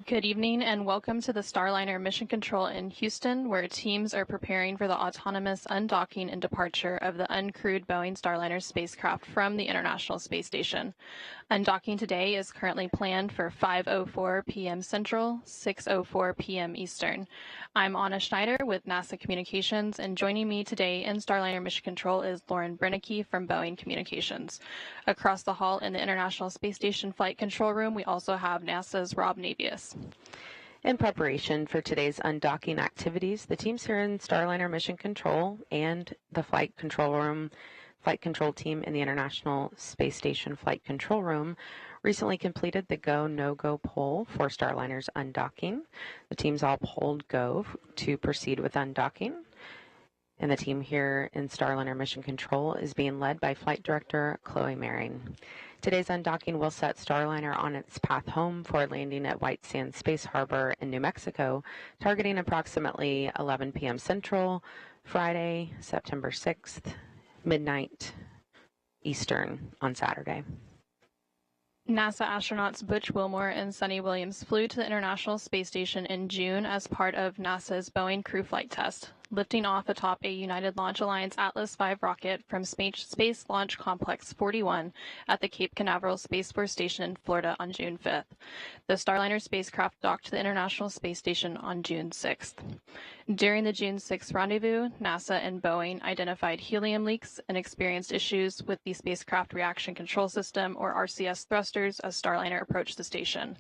Good evening and welcome to the Starliner Mission Control in Houston, where teams are preparing for the autonomous undocking and departure of the uncrewed Boeing Starliner spacecraft from the International Space Station. Undocking today is currently planned for 5:04 p.m. Central, 6:04 p.m. Eastern. I'm Anna Schneider with NASA Communications, and joining me today in Starliner Mission Control is Lauren Brennicke from Boeing Communications. Across the hall in the International Space Station Flight Control Room, we also have NASA's Rob Navius. In preparation for today's undocking activities, the teams here in Starliner Mission Control and the Flight Control Room, Flight Control Team in the International Space Station Flight Control Room recently completed the go, no-go poll for Starliner's undocking. The teams all polled go to proceed with undocking. And the team here in Starliner Mission Control is being led by Flight Director Chloe Maring. Today's undocking will set Starliner on its path home for landing at White Sands Space Harbor in New Mexico, targeting approximately 11 p.m. Central, Friday, September 6th, midnight Eastern on Saturday. NASA astronauts Butch, Wilmore, and Suni Williams flew to the International Space Station in June as part of NASA's Boeing crew flight test, lifting off atop a United Launch Alliance Atlas V rocket from Space Launch Complex 41 at the Cape Canaveral Space Force Station in Florida on June 5th. The Starliner spacecraft docked to the International Space Station on June 6th. During the June 6th rendezvous, NASA and Boeing identified helium leaks and experienced issues with the Spacecraft Reaction Control System, or RCS, thrusters as Starliner approached the station.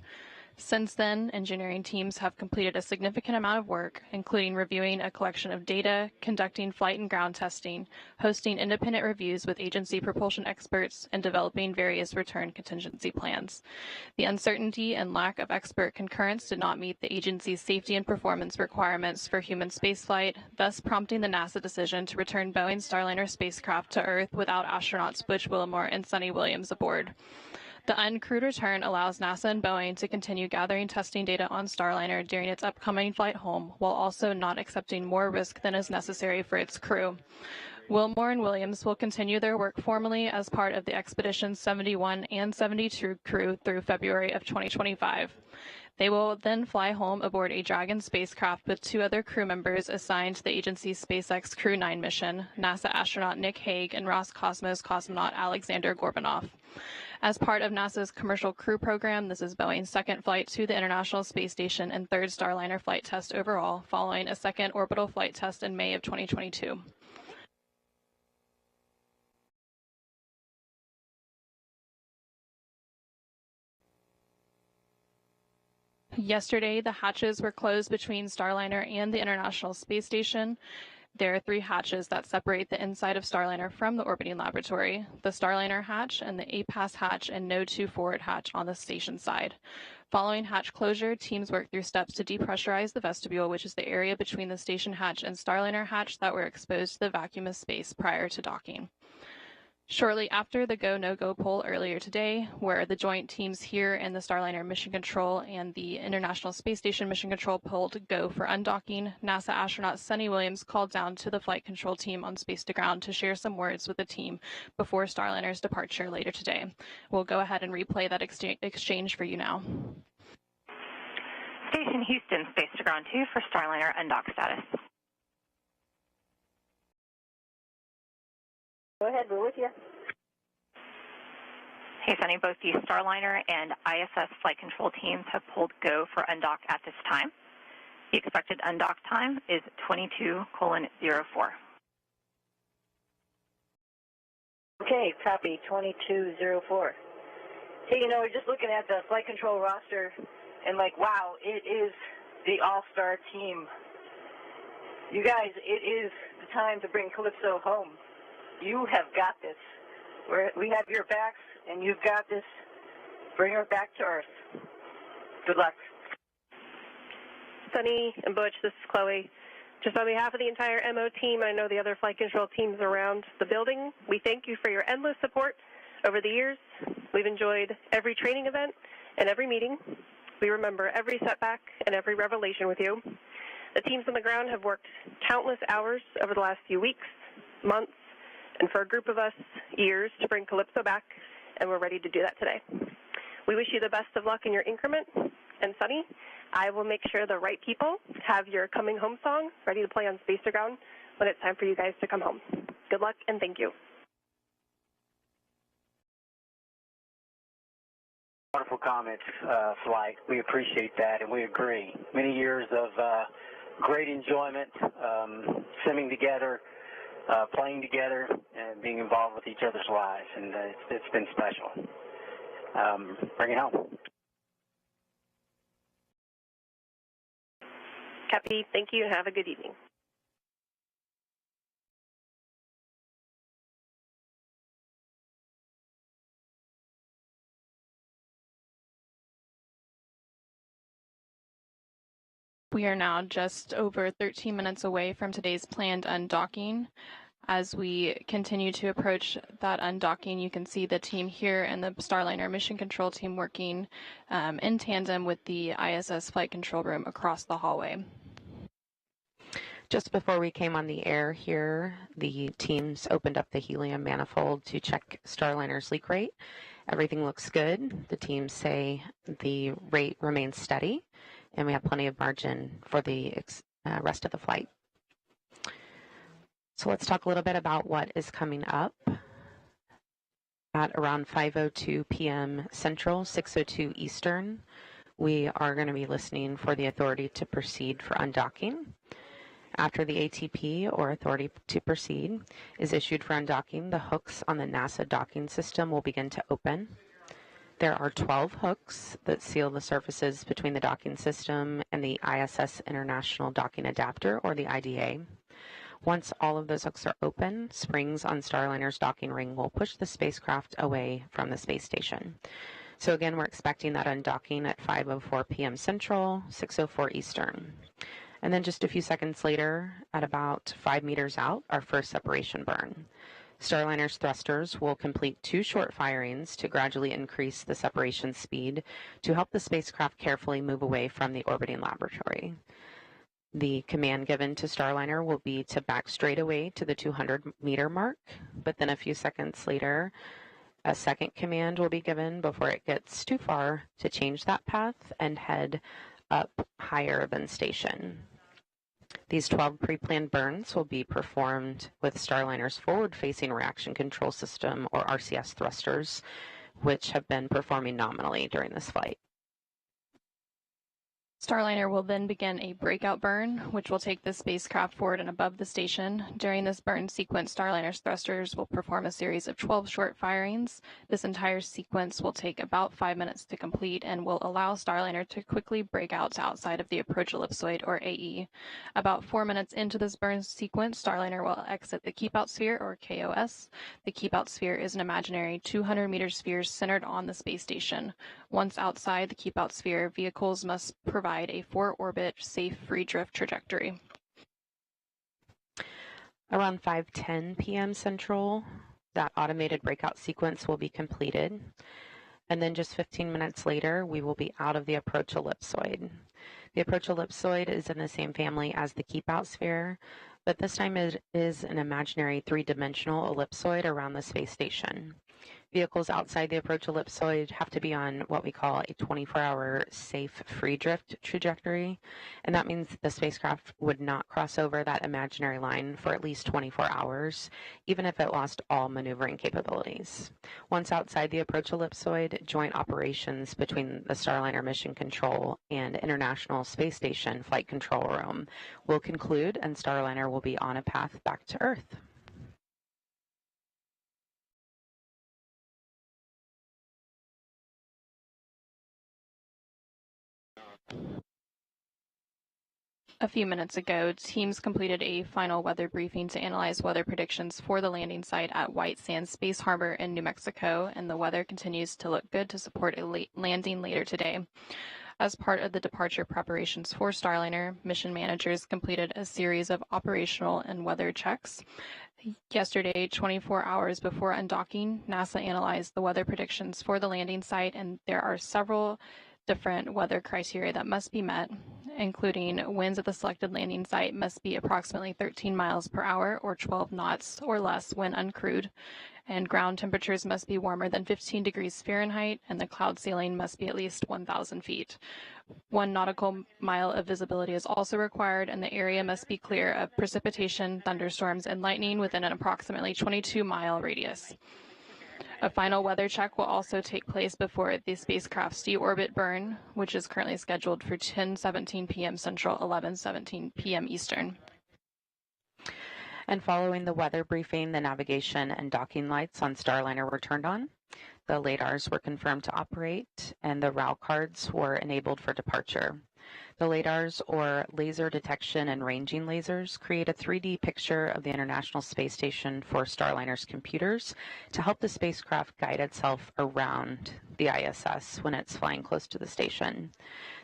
Since then, engineering teams have completed a significant amount of work, including reviewing a collection of data, conducting flight and ground testing, hosting independent reviews with agency propulsion experts, and developing various return contingency plans. The uncertainty and lack of expert concurrence did not meet the agency's safety and performance requirements for human spaceflight, thus prompting the NASA decision to return Boeing's Starliner spacecraft to Earth without astronauts Butch, Wilmore, and Suni Williams aboard. The uncrewed return allows NASA and Boeing to continue gathering testing data on Starliner during its upcoming flight home, while also not accepting more risk than is necessary for its crew. Wilmore and Williams will continue their work formally as part of the Expedition 71 and 72 crew through February of 2025. They will then fly home aboard a Dragon spacecraft with two other crew members assigned to the agency's SpaceX Crew 9 mission, NASA astronaut Nick Hague and Roscosmos cosmonaut Alexander Gorbanov. As part of NASA's Commercial Crew Program, this is Boeing's second flight to the International Space Station and third Starliner flight test overall, following a second orbital flight test in May of 2022. Yesterday, the hatches were closed between Starliner and the International Space Station. There are three hatches that separate the inside of Starliner from the orbiting laboratory: the Starliner hatch and the APAS hatch and No. 2 forward hatch on the station side. Following hatch closure, teams worked through steps to depressurize the vestibule, which is the area between the station hatch and Starliner hatch that were exposed to the vacuum of space prior to docking. Shortly after the go, no-go poll earlier today, where the joint teams here in the Starliner Mission Control and the International Space Station Mission Control polled go for undocking, NASA astronaut Suni Williams called down to the flight control team on Space to Ground to share some words with the team before Starliner's departure later today. We'll go ahead and replay that exchange for you now. Station Houston, Space to Ground 2 for Starliner undock status. Go ahead, we're with you. Hey, Suni, both the Starliner and ISS flight control teams have pulled go for undock at this time. The expected undock time is 22:04. Okay, copy, 22:04. Hey, we're just looking at the flight control roster and wow, it is the all-star team. You guys, it is the time to bring Calypso home. You have got this. We have your backs, and you've got this. Bring her back to Earth. Good luck. Suni and Butch, this is Chloe. Just on behalf of the entire MO team, I know the other flight control teams around the building, we thank you for your endless support over the years. We've enjoyed every training event and every meeting. We remember every setback and every revelation with you. The teams on the ground have worked countless hours over the last few weeks, months, and for a group of us, years to bring Calypso back, and we're ready to do that today. We wish you the best of luck in your increment, and Suni, I will make sure the right people have your coming home song ready to play on Space Dragon when it's time for you guys to come home. Good luck and thank you. Wonderful comments, Flight. We appreciate that, and we agree. Many years of great enjoyment, simming together, playing together, and being involved with each other's lives, and it's been special. Bring it home. Cappy, thank you, and have a good evening. We are now just over 13 minutes away from today's planned undocking. As we continue to approach that undocking, you can see the team here and the Starliner mission control team working in tandem with the ISS flight control room across the hallway. Just before we came on the air here, the teams opened up the helium manifold to check Starliner's leak rate. Everything looks good. The teams say the rate remains steady, and we have plenty of margin for the rest of the flight. So let's talk a little bit about what is coming up. At around 5:02 p.m. Central, 6:02 Eastern, we are going to be listening for the authority to proceed for undocking. After the ATP, or authority to proceed, is issued for undocking, the hooks on the NASA docking system will begin to open. There are 12 hooks that seal the surfaces between the docking system and the ISS International Docking Adapter, or the IDA. Once all of those hooks are open, springs on Starliner's docking ring will push the spacecraft away from the space station. So again, we're expecting that undocking at 5:04 p.m. Central, 6:04 Eastern. And then just a few seconds later, at about 5 meters out, our first separation burn. Starliner's thrusters will complete 2 short firings to gradually increase the separation speed to help the spacecraft carefully move away from the orbiting laboratory. The command given to Starliner will be to back straight away to the 200-meter mark, but then a few seconds later, a second command will be given before it gets too far to change that path and head up higher than station. These 12 pre-planned burns will be performed with Starliner's forward-facing reaction control system, or RCS thrusters, which have been performing nominally during this flight. Starliner will then begin a breakout burn, which will take the spacecraft forward and above the station. During this burn sequence, Starliner's thrusters will perform a series of 12 short firings. This entire sequence will take about 5 minutes to complete and will allow Starliner to quickly break out to outside of the approach ellipsoid, or AE. About 4 minutes into this burn sequence, Starliner will exit the keep-out sphere, or KOS. The keep-out sphere is an imaginary 200-meter sphere centered on the space station. Once outside the keep-out sphere, vehicles must provide a 4-orbit safe free drift trajectory. Around 5:10 p.m. Central, that automated breakout sequence will be completed. And then just 15 minutes later, we will be out of the approach ellipsoid. The approach ellipsoid is in the same family as the keep-out sphere, but this time it is an imaginary 3-dimensional ellipsoid around the space station. Vehicles outside the approach ellipsoid have to be on what we call a 24-hour safe free drift trajectory, and that means the spacecraft would not cross over that imaginary line for at least 24 hours, even if it lost all maneuvering capabilities. Once outside the approach ellipsoid, joint operations between the Starliner Mission Control and International Space Station Flight Control Room will conclude, and Starliner will be on a path back to Earth. A few minutes ago, teams completed a final weather briefing to analyze weather predictions for the landing site at White Sands Space Harbor in New Mexico, and the weather continues to look good to support a landing later today. As part of the departure preparations for Starliner, mission managers completed a series of operational and weather checks. Yesterday, 24 hours before undocking, NASA analyzed the weather predictions for the landing site, and there are several different weather criteria that must be met, including winds at the selected landing site must be approximately 13 miles per hour or 12 knots or less when uncrewed, and ground temperatures must be warmer than 15 degrees Fahrenheit, and the cloud ceiling must be at least 1,000 feet. 1 nautical mile of visibility is also required, and the area must be clear of precipitation, thunderstorms, and lightning within an approximately 22-mile radius. A final weather check will also take place before the spacecraft's deorbit burn, which is currently scheduled for 10:17 p.m. Central, 11:17 p.m. Eastern. And following the weather briefing, the navigation and docking lights on Starliner were turned on. The LADARs were confirmed to operate, and the RAL cards were enabled for departure. The LADARs, or laser detection and ranging lasers, create a 3D picture of the International Space Station for Starliner's computers to help the spacecraft guide itself around the ISS when it's flying close to the station.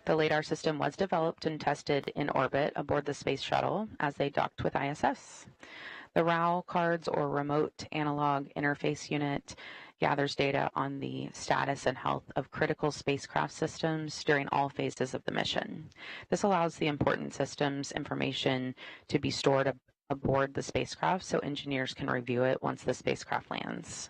The LADAR system was developed and tested in orbit aboard the Space Shuttle as they docked with ISS. The RAL cards, or Remote Analog Interface Unit, gathers data on the status and health of critical spacecraft systems during all phases of the mission. This allows the important systems information to be stored aboard the spacecraft so engineers can review it once the spacecraft lands.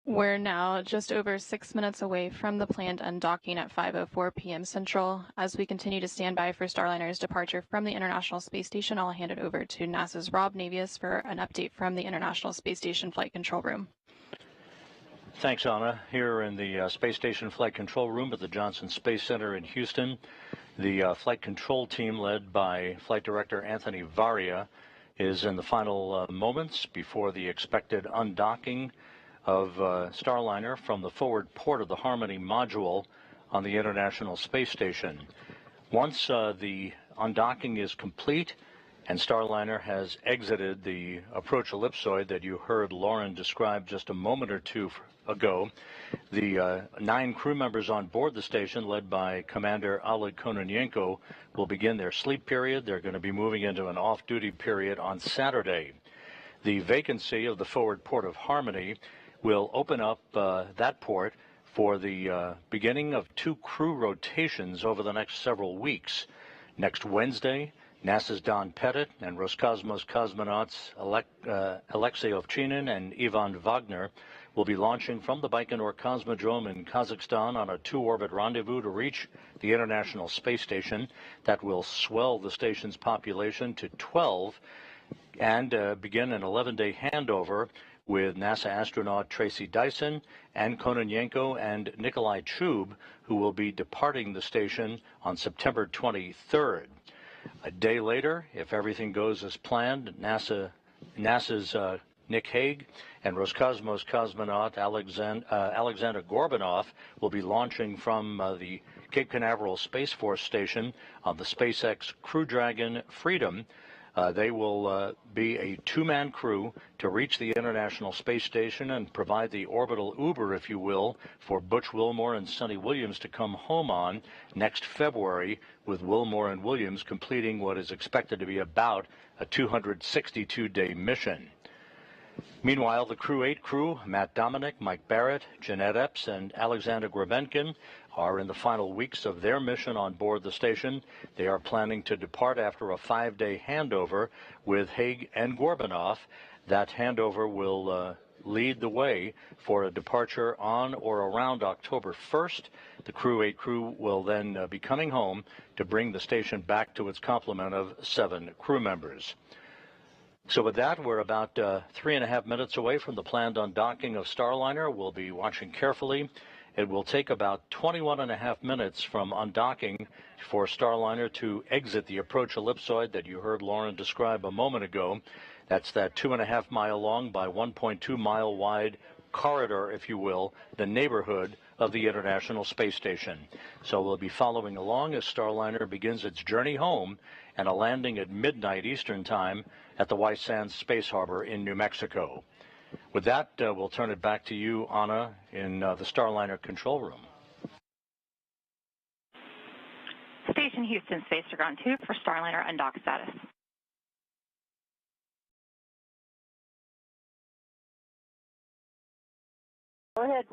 We're now just over 6 minutes away from the planned undocking at 5:04 p.m. Central. As we continue to stand by for Starliner's departure from the International Space Station, I'll hand it over to NASA's Rob Navius for an update from the International Space Station Flight Control Room. Thanks, Anna. Here in the Space Station Flight Control Room at the Johnson Space Center in Houston, the flight control team led by Flight Director Anthony Varia is in the final moments before the expected undocking of Starliner from the forward port of the Harmony module on the International Space Station. Once the undocking is complete and Starliner has exited the approach ellipsoid that you heard Lauren describe just a moment or two ago, the 9 crew members on board the station, led by Commander Oleg Kononenko, will begin their sleep period. They're going to be moving into an off-duty period on Saturday. The vacancy of the forward port of Harmony will open up that port for the beginning of 2 crew rotations over the next several weeks. Next Wednesday, NASA's Don Pettit and Roscosmos cosmonauts Alexei Ovchinin and Ivan Wagner will be launching from the Baikonur Cosmodrome in Kazakhstan on a 2-orbit rendezvous to reach the International Space Station. That will swell the station's population to 12 and begin an 11-day handover with NASA astronaut Tracy Dyson and Kononenko and Nikolai Chub, who will be departing the station on September 23rd. A day later, if everything goes as planned, NASA's Nick Hague and Roscosmos cosmonaut Alexander Gorbanov will be launching from the Cape Canaveral Space Force Station on the SpaceX Crew Dragon Freedom. They will be a 2-man crew to reach the International Space Station and provide the orbital Uber, if you will, for Butch Wilmore and Suni Williams to come home on next February, with Wilmore and Williams completing what is expected to be about a 262-day mission. Meanwhile, the Crew 8 crew, Matt Dominic, Mike Barrett, Jeanette Epps, and Alexander Grebenkin, are in the final weeks of their mission on board the station. They are planning to depart after a 5-day handover with Haig and Gorbanoff. That handover will lead the way for a departure on or around October 1st. The Crew 8 crew will then be coming home to bring the station back to its complement of 7 crew members. So with that, we're about 3.5 minutes away from the planned undocking of Starliner. We'll be watching carefully. It will take about 21.5 minutes from undocking for Starliner to exit the approach ellipsoid that you heard Lauren describe a moment ago. That's that 2.5 mile long by 1.2 mile wide corridor, if you will, the neighborhood of the International Space Station. So we'll be following along as Starliner begins its journey home and a landing at midnight Eastern Time at the White Sands Space Harbor in New Mexico. With that, we'll turn it back to you, Anna, in the Starliner control room. Station Houston, Space Dragon 2 for Starliner undock status. Go ahead.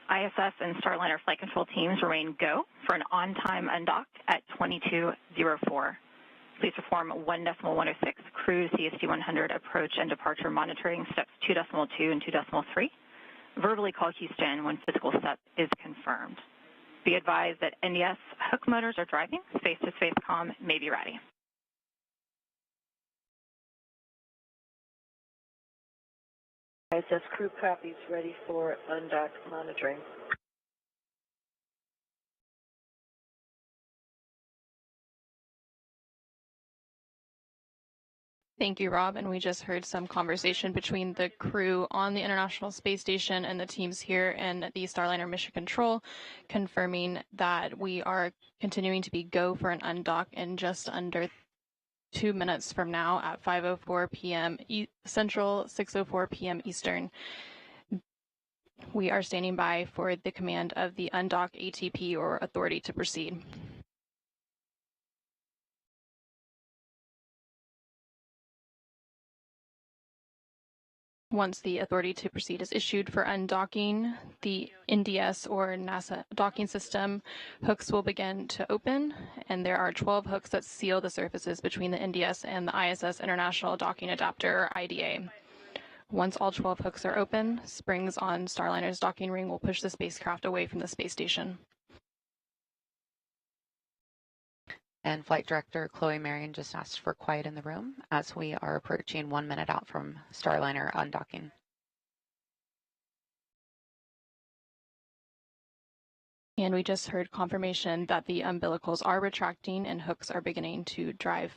ISS and Starliner flight control teams remain go for an on-time undock at 22:04. Please perform 1.106 cruise CST 100 approach and departure monitoring steps 2.2 and 2.3. Verbally call Houston when physical set is confirmed. Be advised that NDS hook motors are driving. Space-to-space comm may be ready. ISS crew copies ready for undock monitoring. Thank you, Rob. And we just heard some conversation between the crew on the International Space Station and the teams here in the Starliner Mission Control, confirming that we are continuing to be go for an undock in just under 2 minutes from now at 5:04 p.m. Central, 6:04 p.m. Eastern. We are standing by for the command of the undock ATP or authority to proceed. Once the authority to proceed is issued for undocking, the NDS or NASA docking system hooks will begin to open, and there are 12 hooks that seal the surfaces between the NDS and the ISS International Docking Adapter, or IDA. Once all 12 hooks are open, springs on Starliner's docking ring will push the spacecraft away from the space station. And Flight Director Chloe Marion just asked for quiet in the room as we are approaching 1 minute out from Starliner undocking. And we just heard confirmation that the umbilicals are retracting and hooks are beginning to drive.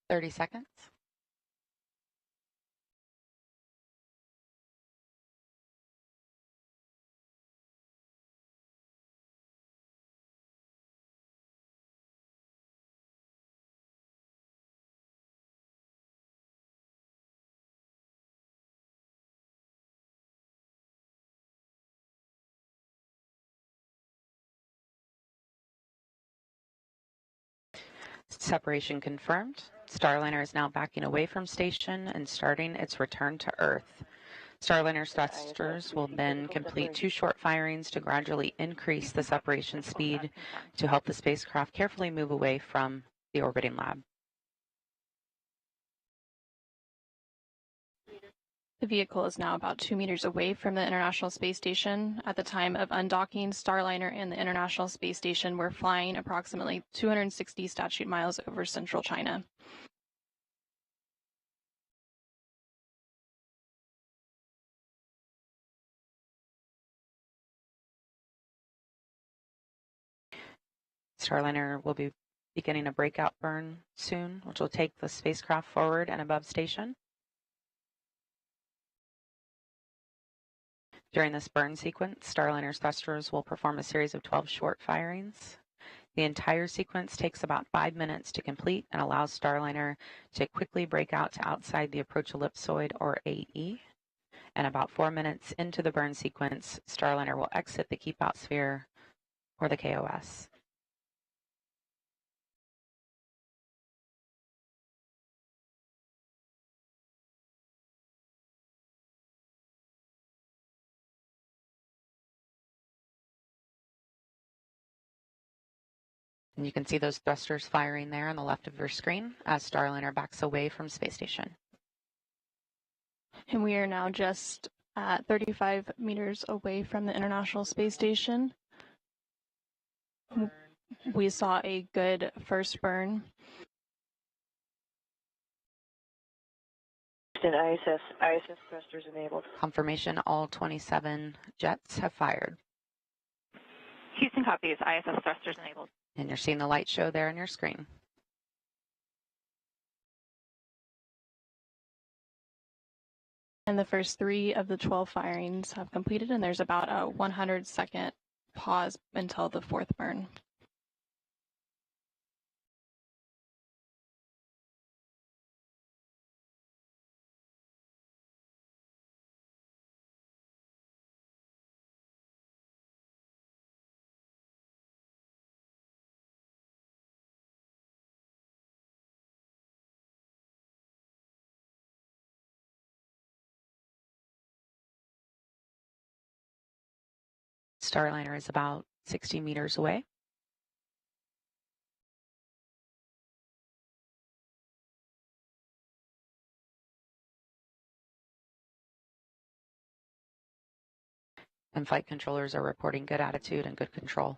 "30 seconds. Separation confirmed. Starliner is now backing away from station and starting its return to Earth. Starliner thrusters will then complete 2 short firings to gradually increase the separation speed to help the spacecraft carefully move away from the orbiting lab. The vehicle is now about 2 meters away from the International Space Station. At the time of undocking, Starliner and the International Space Station were flying approximately 260 statute miles over central China. Starliner will be beginning a breakout burn soon, which will take the spacecraft forward and above station. During this burn sequence, Starliner's thrusters will perform a series of 12 short firings. The entire sequence takes about 5 minutes to complete and allows Starliner to quickly break out to outside the approach ellipsoid, or AE. And about 4 minutes into the burn sequence, Starliner will exit the keep out sphere, or the KOS. And you can see those thrusters firing there on the left of your screen as Starliner backs away from space station. And we are now just at 35 meters away from the International Space Station. We saw a good first burn. ISS thrusters enabled. Confirmation, all 27 jets have fired. Houston copies, ISS thrusters enabled. And you're seeing the light show there on your screen. And the first 3 of the 12 firings have completed, and there's about a 100-second pause until the 4th burn. Starliner is about 60 meters away. And flight controllers are reporting good attitude and good control.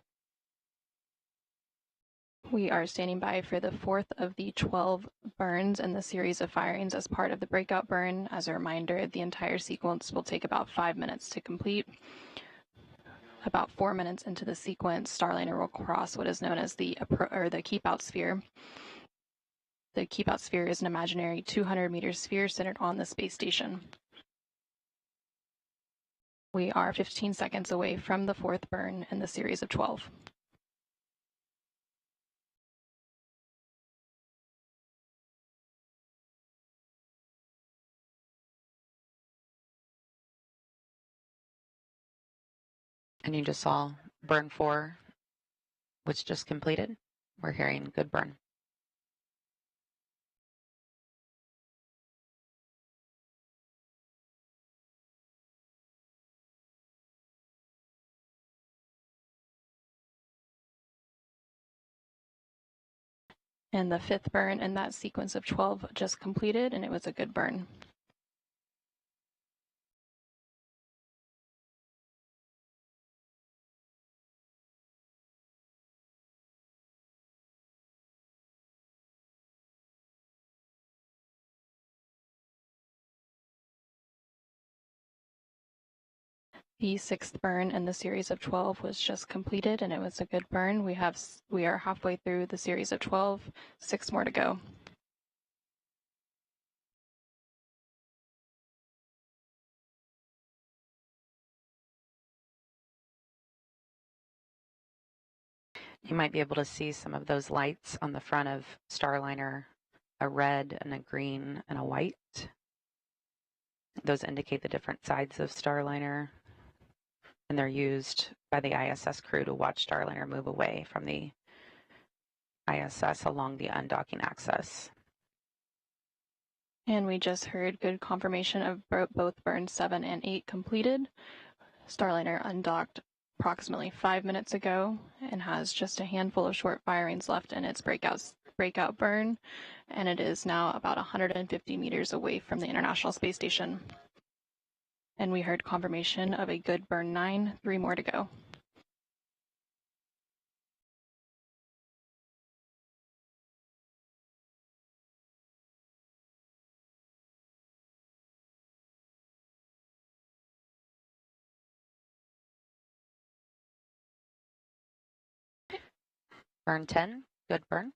We are standing by for the 4th of the 12 burns in the series of firings as part of the breakout burn. As a reminder, the entire sequence will take about 5 minutes to complete. About 4 minutes into the sequence, Starliner will cross what is known as the keep-out sphere. The keep-out sphere is an imaginary 200-meter sphere centered on the space station. We are 15 seconds away from the 4th burn in the series of 12. And you just saw burn 4, which just completed. We're hearing good burn. And the 5th burn in that sequence of 12 just completed, and it was a good burn. The 6th burn in the series of 12 was just completed, and it was a good burn. We are halfway through the series of 12, 6 more to go. You might be able to see some of those lights on the front of Starliner, a red and a green and a white. Those indicate the different sides of Starliner, and they're used by the ISS crew to watch Starliner move away from the ISS along the undocking axis. And we just heard good confirmation of both burns 7 and 8 completed. Starliner undocked approximately 5 minutes ago and has just a handful of short firings left in its breakout burn, and it is now about 150 meters away from the International Space Station. And we heard confirmation of a good burn 9, 3 more to go. Burn 10, good burn.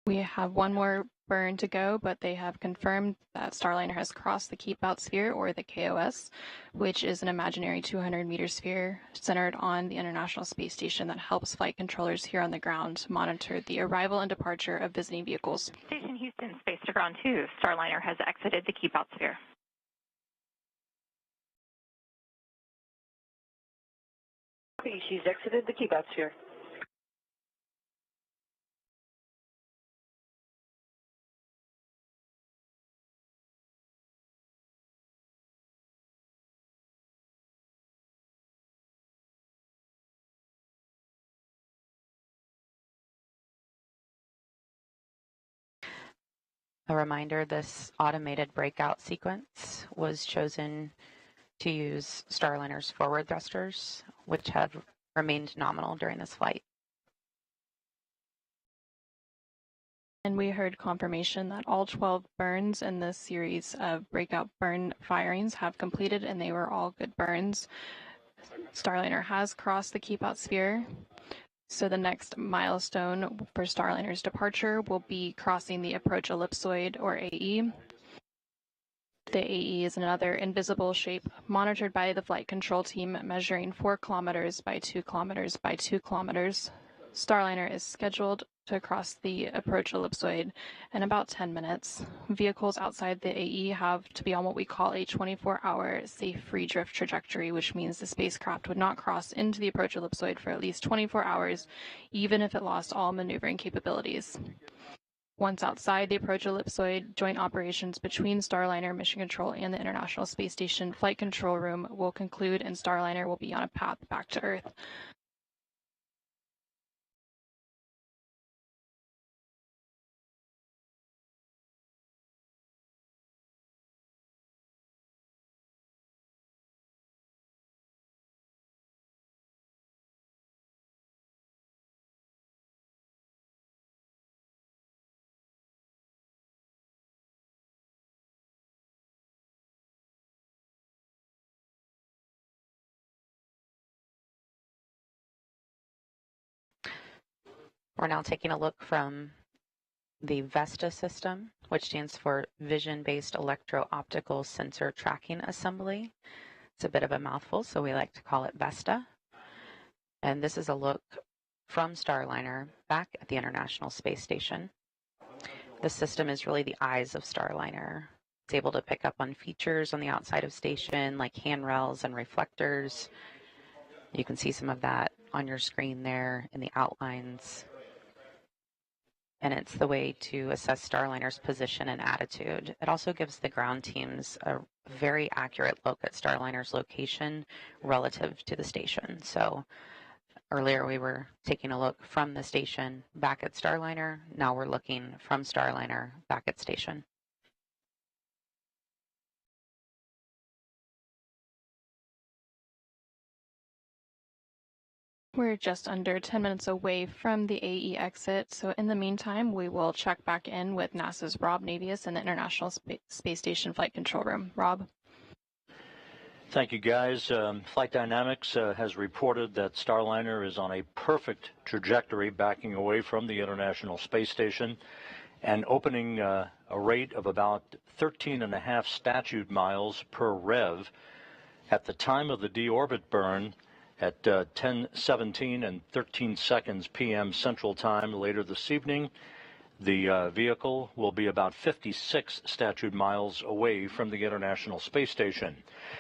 We have one more burn to go, but they have confirmed that Starliner has crossed the Keep Out Sphere, or the KOS, which is an imaginary 200-meter sphere centered on the International Space Station that helps flight controllers here on the ground monitor the arrival and departure of visiting vehicles. Station Houston, Space to Ground 2, Starliner has exited the Keep Out Sphere. She's exited the Keep Out Sphere. A reminder, this automated breakout sequence was chosen to use Starliner's forward thrusters, which have remained nominal during this flight. And we heard confirmation that all 12 burns in this series of breakout burn firings have completed, and they were all good burns. Starliner has crossed the Keep Out Sphere. So the next milestone for Starliner's departure will be crossing the approach ellipsoid, or AE. The AE is another invisible shape monitored by the flight control team, measuring 4 kilometers by 2 kilometers by 2 kilometers. Starliner is scheduled to cross the approach ellipsoid in about 10 minutes. Vehicles outside the AE have to be on what we call a 24-hour safe free drift trajectory, which means the spacecraft would not cross into the approach ellipsoid for at least 24 hours, even if it lost all maneuvering capabilities. Once outside the approach ellipsoid, joint operations between Starliner Mission Control and the International Space Station Flight Control Room will conclude, and Starliner will be on a path back to Earth. We're now taking a look from the VESTA system, which stands for Vision-Based Electro-Optical Sensor Tracking Assembly. It's a bit of a mouthful, so we like to call it VESTA. And this is a look from Starliner back at the International Space Station. The system is really the eyes of Starliner. It's able to pick up on features on the outside of station, like handrails and reflectors. You can see some of that on your screen there in the outlines. And it's the way to assess Starliner's position and attitude. It also gives the ground teams a very accurate look at Starliner's location relative to the station. So earlier we were taking a look from the station back at Starliner. Now we're looking from Starliner back at station. We're just under 10 minutes away from the AE exit, so in the meantime, we will check back in with NASA's Rob Navius in the International Space Station Flight Control Room. Rob? Thank you, guys. Flight Dynamics has reported that Starliner is on a perfect trajectory backing away from the International Space Station and opening a rate of about 13.5 statute miles per rev. At the time of the deorbit burn, at 10:17 and 13 seconds p.m. Central Time later this evening, the vehicle will be about 56 statute miles away from the International Space Station.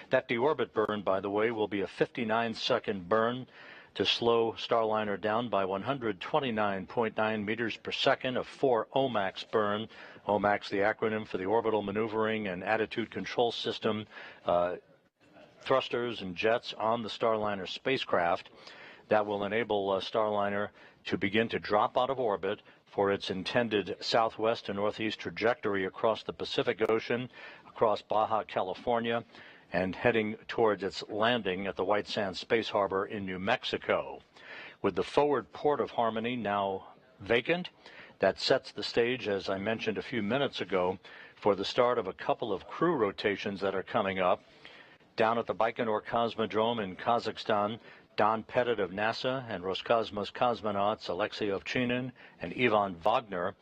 That deorbit burn, by the way, will be a 59-second burn to slow Starliner down by 129.9 meters per second, a 4 OMAX burn. OMAX, the acronym for the Orbital Maneuvering and Attitude Control System, thrusters and jets on the Starliner spacecraft that will enable Starliner to begin to drop out of orbit for its intended southwest to northeast trajectory across the Pacific Ocean, across Baja California, and heading towards its landing at the White Sands Space Harbor in New Mexico. With the forward port of Harmony now vacant, that sets the stage, as I mentioned a few minutes ago, for the start of a couple of crew rotations that are coming up. Down at the Baikonur Cosmodrome in Kazakhstan, Don Pettit of NASA and Roscosmos cosmonauts Alexei Ovchinin and Ivan Wagner,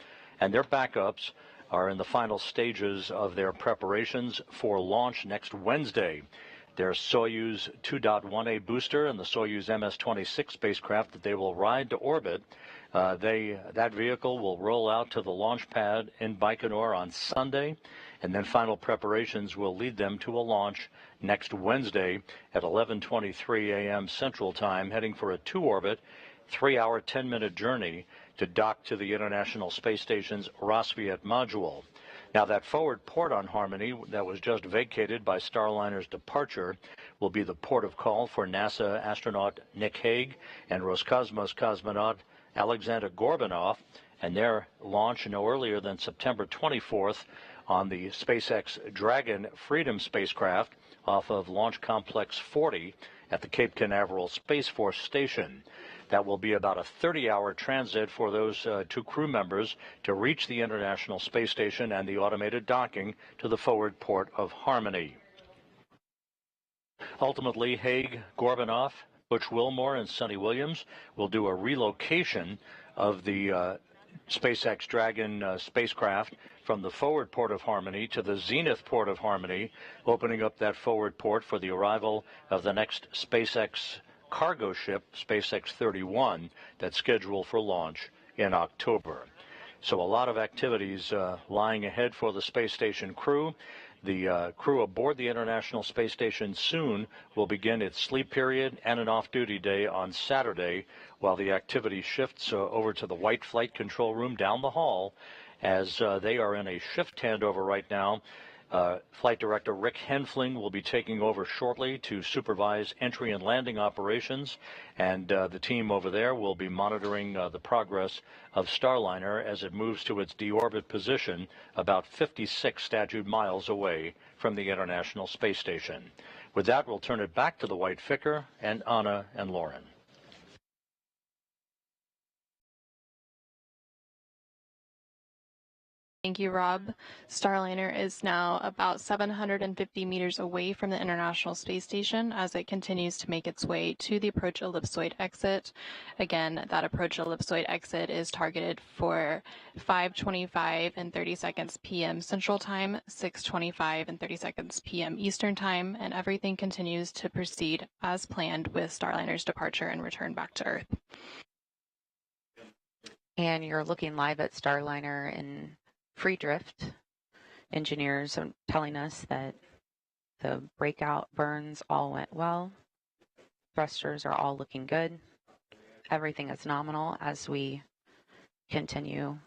and their backups are in the final stages of their preparations for launch next Wednesday. Their Soyuz 2.1A booster and the Soyuz MS-26 spacecraft that they will ride to orbit. That vehicle will roll out to the launch pad in Baikonur on Sunday, and then final preparations will lead them to a launch next Wednesday at 11:23 a.m. Central Time, heading for a two-orbit, 3-hour, 10-minute journey to dock to the International Space Station's Rassvet module. Now, that forward port on Harmony that was just vacated by Starliner's departure will be the port of call for NASA astronaut Nick Hague and Roscosmos cosmonaut Alexander Gorbanov, and their launch no earlier than September 24th on the SpaceX Dragon Freedom spacecraft off of Launch Complex 40 at the Cape Canaveral Space Force Station. That will be about a 30-hour transit for those two crew members to reach the International Space Station and the automated docking to the forward port of Harmony. Ultimately, Hague, Gorbanov, Butch Wilmore, and Suni Williams will do a relocation of the SpaceX Dragon spacecraft from the forward port of Harmony to the zenith port of Harmony, opening up that forward port for the arrival of the next SpaceX cargo ship, SpaceX 31, that's scheduled for launch in October. So a lot of activities lying ahead for the space station crew. The crew aboard the International Space Station soon will begin its sleep period and an off-duty day on Saturday, while the activity shifts over to the White Flight Control Room down the hall, as they are in a shift handover right now. Flight Director Rick Henfling will be taking over shortly to supervise entry and landing operations, and the team over there will be monitoring the progress of Starliner as it moves to its deorbit position about 56 statute miles away from the International Space Station. With that, we'll turn it back to the White Ficker and Anna and Lauren. Thank you, Rob. Starliner is now about 750 meters away from the International Space Station as it continues to make its way to the approach ellipsoid exit. Again, that approach ellipsoid exit is targeted for 5:25 and 30 seconds p.m. Central Time, 6:25 and 30 seconds p.m. Eastern Time, and everything continues to proceed as planned with Starliner's departure and return back to Earth. And you're looking live at Starliner in free drift. Engineers are telling us that the breakout burns all went well. Thrusters are all looking good. Everything is nominal as we continue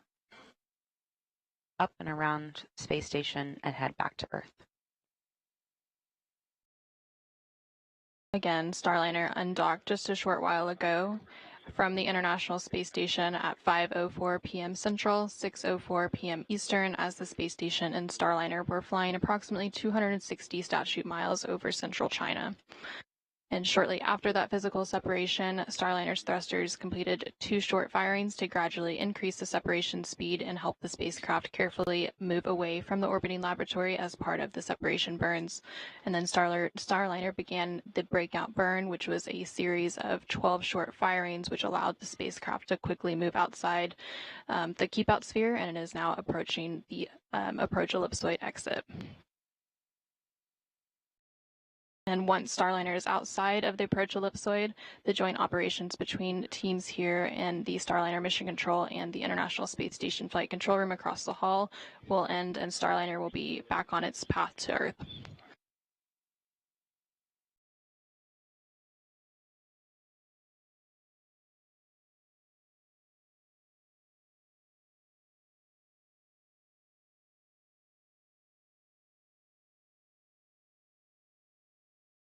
up and around space station and head back to Earth. Again, Starliner undocked just a short while ago from the International Space Station at 5:04 p.m. Central, 6:04 p.m. Eastern, as the space station and Starliner were flying approximately 260 statute miles over central China. And shortly after that physical separation, Starliner's thrusters completed 2 short firings to gradually increase the separation speed and help the spacecraft carefully move away from the orbiting laboratory as part of the separation burns. And then Starliner began the breakout burn, which was a series of 12 short firings, which allowed the spacecraft to quickly move outside the keep-out sphere, and it is now approaching the approach ellipsoid exit. And once Starliner is outside of the approach ellipsoid, the joint operations between teams here and the Starliner Mission Control and the International Space Station Flight Control Room across the hall will end, and Starliner will be back on its path to Earth.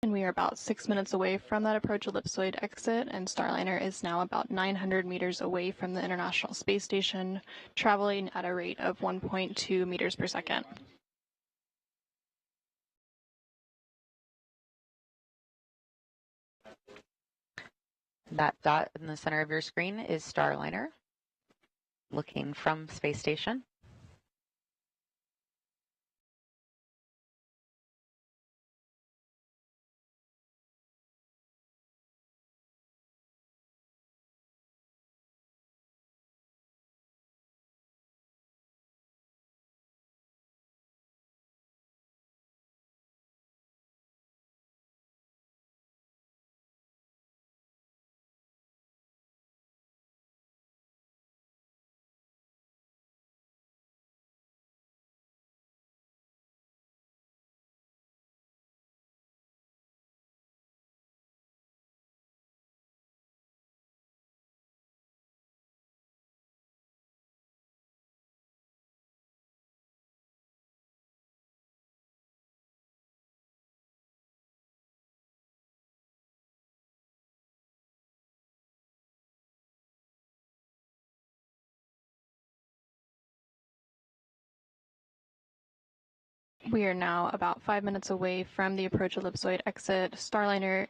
And we are about 6 minutes away from that approach ellipsoid exit, and Starliner is now about 900 meters away from the International Space Station, traveling at a rate of 1.2 meters per second. That dot in the center of your screen is Starliner, looking from space station. We are now about 5 minutes away from the approach ellipsoid exit. Starliner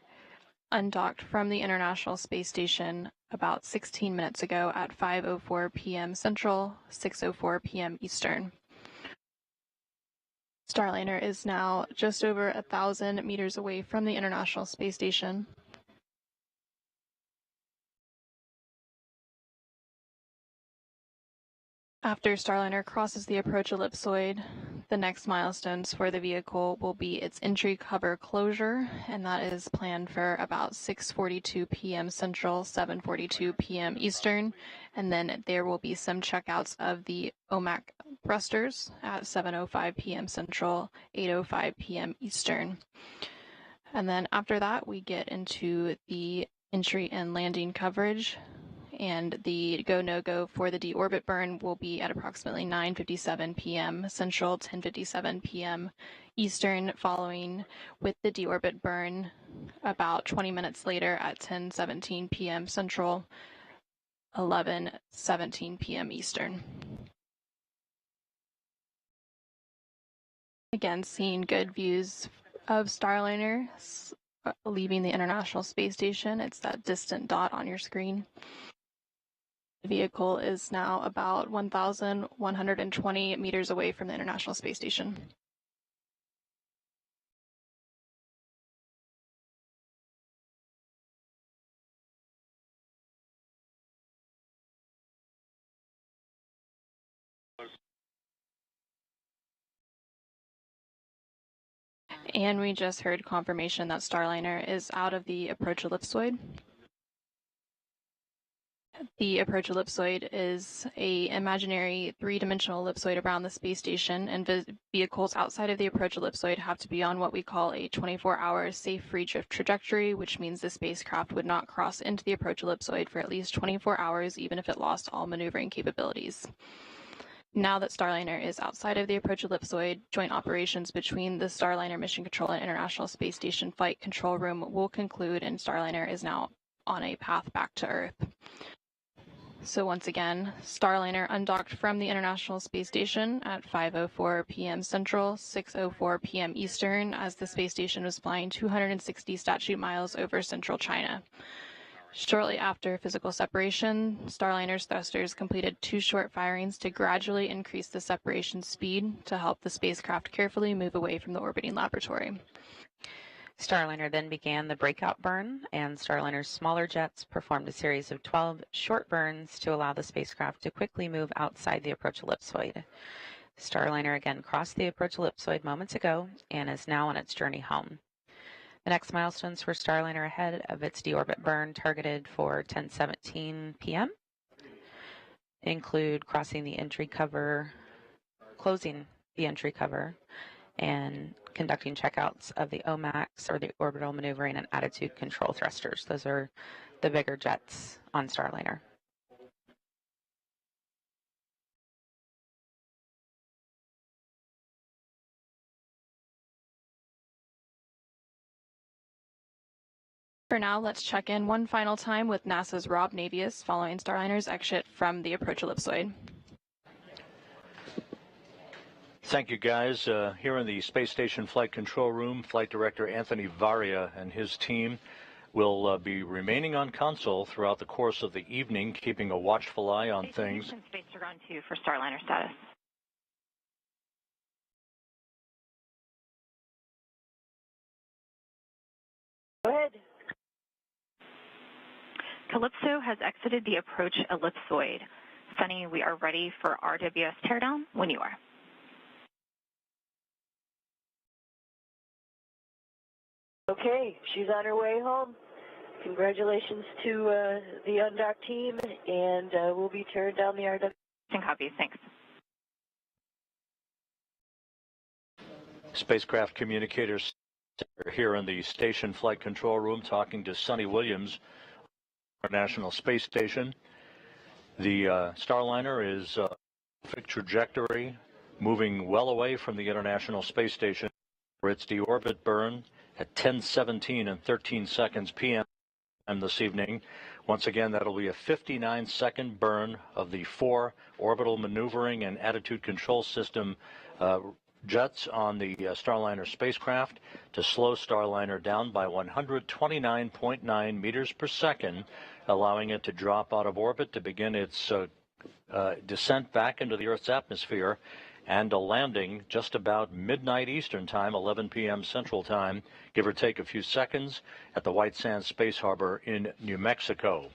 undocked from the International Space Station about 16 minutes ago at 5:04 p.m. Central, 6:04 p.m. Eastern. Starliner is now just over 1,000 meters away from the International Space Station. After Starliner crosses the approach ellipsoid, the next milestones for the vehicle will be its entry cover closure, and that is planned for about 6:42 p.m. Central, 7:42 p.m. Eastern, and then there will be some checkouts of the OMAC thrusters at 7:05 p.m. Central, 8:05 p.m. Eastern. And then after that, we get into the entry and landing coverage, and the go-no-go for the deorbit burn will be at approximately 9:57 p.m. Central, 10:57 p.m. Eastern, following with the deorbit burn about 20 minutes later at 10:17 p.m. Central, 11:17 p.m. Eastern. Again, seeing good views of Starliner leaving the International Space Station. It's that distant dot on your screen. The vehicle is now about 1,120 meters away from the International Space Station. And we just heard confirmation that Starliner is out of the approach ellipsoid. The approach ellipsoid is an imaginary three-dimensional ellipsoid around the space station, and vehicles outside of the approach ellipsoid have to be on what we call a 24-hour safe free drift trajectory, which means the spacecraft would not cross into the approach ellipsoid for at least 24 hours, even if it lost all maneuvering capabilities. Now that Starliner is outside of the approach ellipsoid, joint operations between the Starliner Mission Control and International Space Station Flight Control Room will conclude, and Starliner is now on a path back to Earth. So once again, Starliner undocked from the International Space Station at 5:04 p.m. Central, 6:04 p.m. Eastern, as the space station was flying 260 statute miles over central China. Shortly after physical separation, Starliner's thrusters completed 2 short firings to gradually increase the separation speed to help the spacecraft carefully move away from the orbiting laboratory. Starliner then began the breakout burn, and Starliner's smaller jets performed a series of 12 short burns to allow the spacecraft to quickly move outside the approach ellipsoid. Starliner again crossed the approach ellipsoid moments ago and is now on its journey home. The next milestones for Starliner ahead of its deorbit burn, targeted for 10:17 p.m., include crossing the entry cover, closing the entry cover, and conducting checkouts of the OMACs, or the orbital maneuvering and attitude control thrusters. Those are the bigger jets on Starliner. For now, let's check in one final time with NASA's Rob Navius following Starliner's exit from the approach ellipsoid. Thank you, guys. Here in the Space Station Flight Control Room, Flight Director Anthony Varia and his team will be remaining on console throughout the course of the evening, keeping a watchful eye on things. Space Dragon 2 for Starliner status. Go ahead. Calypso has exited the approach ellipsoid. Sunny, we are ready for RWS teardown when you are. Okay, she's on her way home. Congratulations to the undock team, and we'll be tearing down the RWS. And copies, thanks. Spacecraft communicators are here in the station flight control room talking to Suni Williams, International Space Station. The Starliner is perfect trajectory, moving well away from the International Space Station for its deorbit burn at 10:17 and 13 seconds p.m. this evening. Once again, that'll be a 59-second burn of the 4 orbital maneuvering and attitude control system jets on the Starliner spacecraft to slow Starliner down by 129.9 meters per second, allowing it to drop out of orbit to begin its descent back into the Earth's atmosphere, and a landing just about midnight Eastern Time, 11 p.m. Central Time, give or take a few seconds, at the White Sands Space Harbor in New Mexico.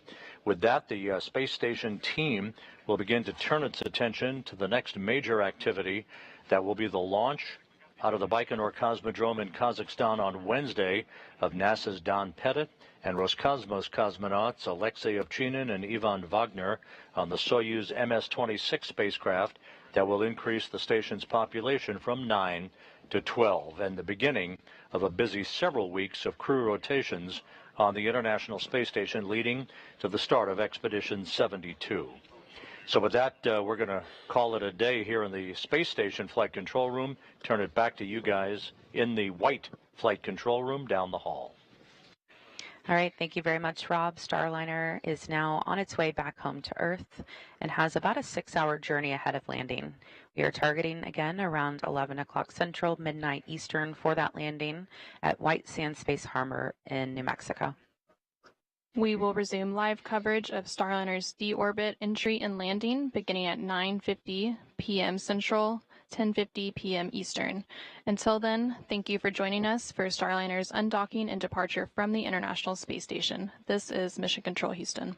With that, the space station team will begin to turn its attention to the next major activity. That will be the launch out of the Baikonur Cosmodrome in Kazakhstan on Wednesday of NASA's Don Pettit and Roscosmos cosmonauts Alexei Ovchinin and Ivan Wagner on the Soyuz MS-26 spacecraft that will increase the station's population from 9 to 12, and the beginning of a busy several weeks of crew rotations on the International Space Station, leading to the start of Expedition 72. So with that, we're going to call it a day here in the Space Station Flight Control Room, turn it back to you guys in the white Flight Control Room down the hall. All right, thank you very much, Rob. Starliner is now on its way back home to Earth and has about a 6-hour journey ahead of landing. We are targeting again around 11 o'clock Central, midnight Eastern for that landing at White Sands Space Harbor in New Mexico. We will resume live coverage of Starliner's deorbit entry and landing beginning at 9:50 p.m. Central, 10:50 p.m. Eastern. Until then, thank you for joining us for Starliner's undocking and departure from the International Space Station. This is Mission Control Houston.